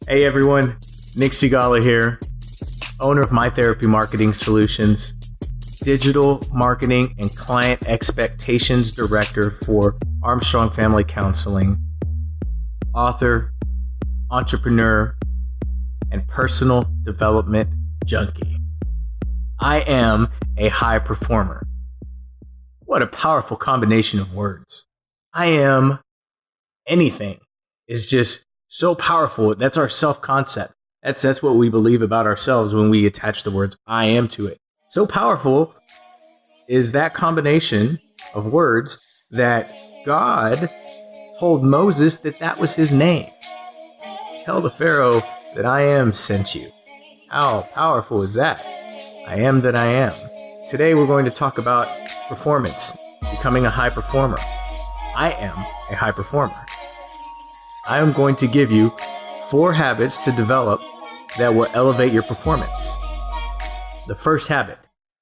Hey everyone, Nic+Sigala here, owner of mytherapy+marketing+solutions, digital marketing and client expectations director for Armstrong Family Counseling, author, entrepreneur, and personal development junkie. I am a high performer. What a powerful combination of words. I am anything is just so powerful. That's our self-concept. That's what we believe about ourselves when we attach the words I am to it. So powerful is that combination of words that God told Moses that was his name. Tell the Pharaoh that I am sent you. How powerful is that? I am that I am. Today we're going to talk about performance, becoming a high performer. I am a high performer. I am going to give you 4 habits to develop that will elevate your performance. The first habit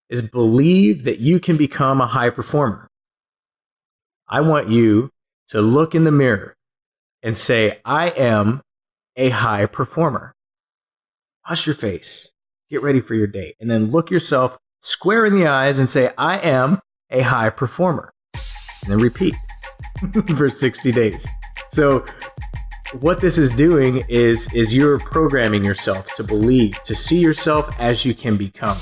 is believe that you can become a high performer. I want you to look in the mirror and say, I am a high performer. Wash your face, get ready for your day, and then look yourself square in the eyes and say, I am a high performer. And then repeat for 60 days. So what this is doing is you're programming yourself to believe, to see yourself as you can become.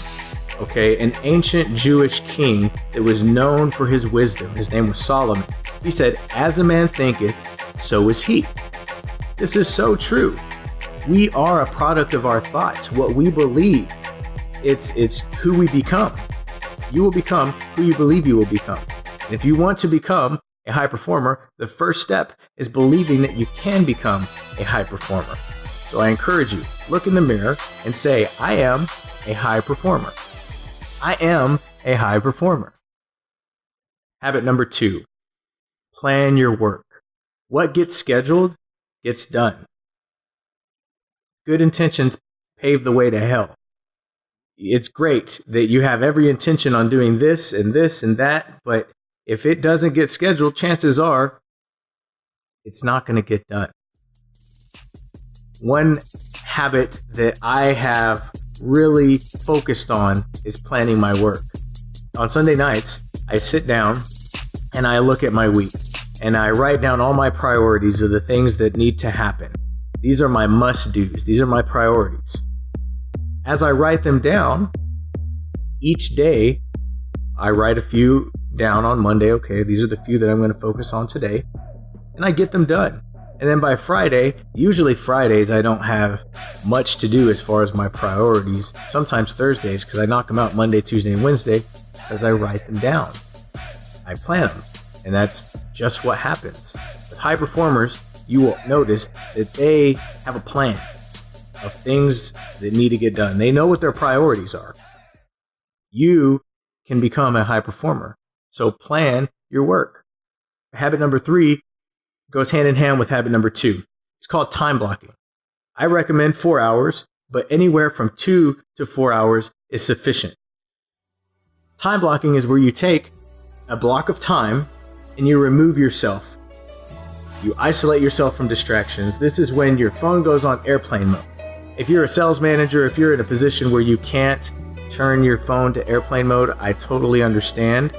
Okay, an ancient Jewish king that was known for his wisdom, his name was Solomon. He said, as a man thinketh, so is he. This is so true. We are a product of our thoughts, what we believe. It's who we become. You will become who you believe you will become. And if you want to become a high performer, the first step is believing that you can become a high performer. So I encourage you, look in the mirror and say, I am a high performer. I am a high performer. Habit number 2, plan your work. What gets scheduled gets done. Good intentions pave the way to hell. It's great that you have every intention on doing this and this and that, but if it doesn't get scheduled, chances are it's not going to get done. One habit that I have really focused on is planning my work. On Sunday nights, I sit down and I look at my week and I write down all my priorities of the things that need to happen. These are my must-dos. These are my priorities. As I write them down, each day I write a few down on Monday. Okay, these are the few that I'm going to focus on today. And I get them done. And then by Friday, usually Fridays, I don't have much to do as far as my priorities. Sometimes Thursdays, because I knock them out Monday, Tuesday, and Wednesday, because I write them down. I plan them. And that's just what happens. With high performers, you will notice that they have a plan of things that need to get done. They know what their priorities are. You can become a high performer. So plan your work. Habit number 3 goes hand in hand with habit number 2. It's called time blocking. I recommend 4 hours, but anywhere from 2 to 4 hours is sufficient. Time blocking is where you take a block of time and you remove yourself. You isolate yourself from distractions. This is when your phone goes on airplane mode. If you're a sales manager, if you're in a position where you can't turn your phone to airplane mode, I totally understand.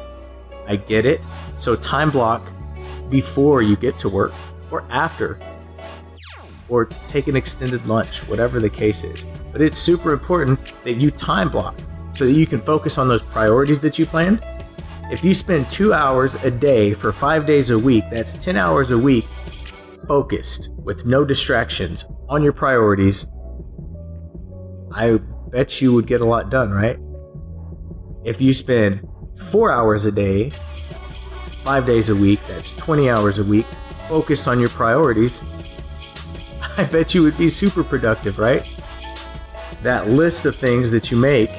I get it. So time block before you get to work or after, or take an extended lunch, whatever the case is. But it's super important that you time block so that you can focus on those priorities that you planned. If you spend 2 hours a day for 5 days a week, that's 10 hours a week focused with no distractions on your priorities. I bet you would get a lot done, right? If you spend 4 hours a day, 5 days a week, that's 20 hours a week, focused on your priorities, I bet you would be super productive, right? That list of things that you make,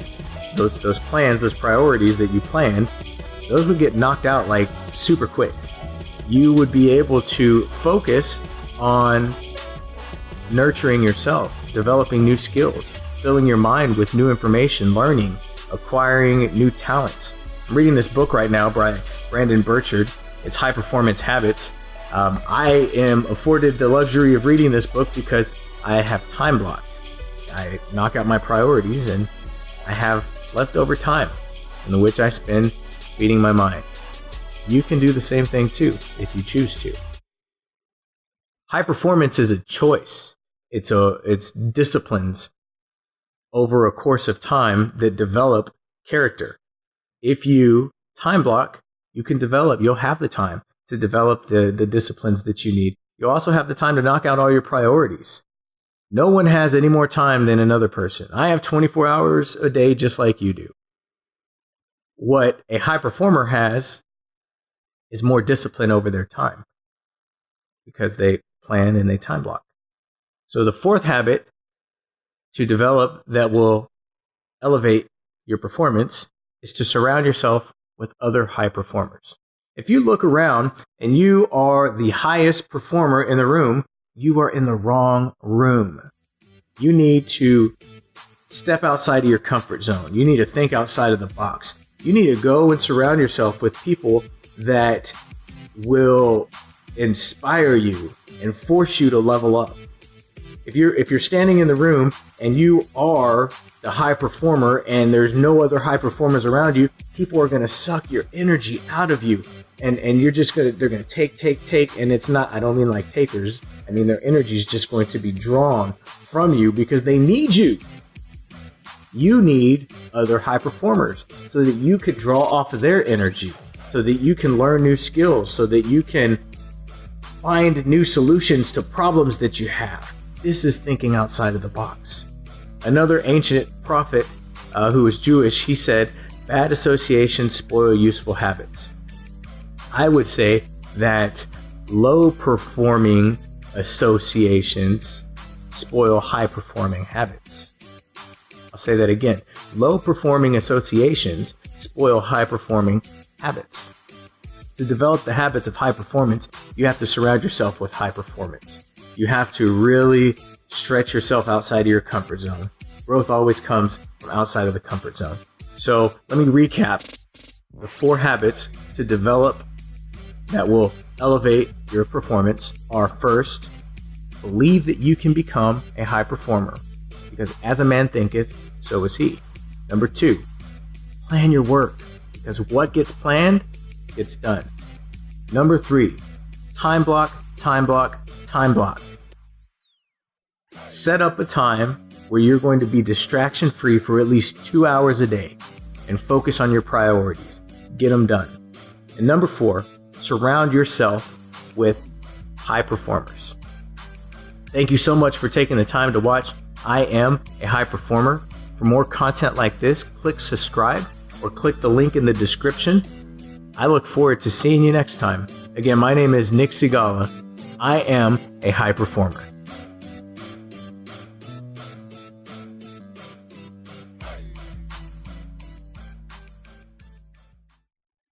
those plans, those priorities that you planned, those would get knocked out like super quick. You would be able to focus on nurturing yourself, developing new skills, filling your mind with new information, learning, acquiring new talents. I'm reading this book right now by Brendon Burchard. It's High Performance Habits. I am afforded the luxury of reading this book because I have time blocked. I knock out my priorities and I have leftover time in which I spend feeding my mind. You can do the same thing too if you choose to. High performance is a choice. It's disciplines over a course of time that develop character. If you time block, you'll have the time to develop the disciplines that you need. You'll also have the time to knock out all your priorities. No one has any more time than another person. I have 24 hours a day just like you do. What a high performer has is more discipline over their time because they plan and they time block. So the fourth habit to develop that will elevate your performance is to surround yourself with other high performers. If you look around and you are the highest performer in the room, you are in the wrong room. You need to step outside of your comfort zone. You need to think outside of the box. You need to go and surround yourself with people that will inspire you and force you to level up. If you're standing in the room and you are the high performer and there's no other high performers around you, people are going to suck your energy out of you. And they're going to take. And it's not, I don't mean like takers. I mean, their energy is just going to be drawn from you because they need you. You need other high performers so that you could draw off of their energy, so that you can learn new skills, so that you can find new solutions to problems that you have. This is thinking outside of the box. Another ancient prophet who was Jewish, he said, bad associations spoil useful habits. I would say that low-performing associations spoil high-performing habits. I'll say that again. Low-performing associations spoil high-performing habits. To develop the habits of high performance, you have to surround yourself with high performance. You have to really stretch yourself outside of your comfort zone. Growth always comes from outside of the comfort zone. So let me recap the 4 habits to develop that will elevate your performance are: first, believe that you can become a high performer, because as a man thinketh, so is he. Number 2, plan your work, because what gets planned gets done. Number 3, time block, time block, time block. Set up a time where you're going to be distraction free for at least 2 hours a day and focus on your priorities. Get them done. And number 4, surround yourself with high performers. Thank you so much for taking the time to watch I Am a High Performer. For more content like this, click subscribe or click the link in the description. I look forward to seeing you next time. Again, my name is Nic+Sigala. I am a high performer.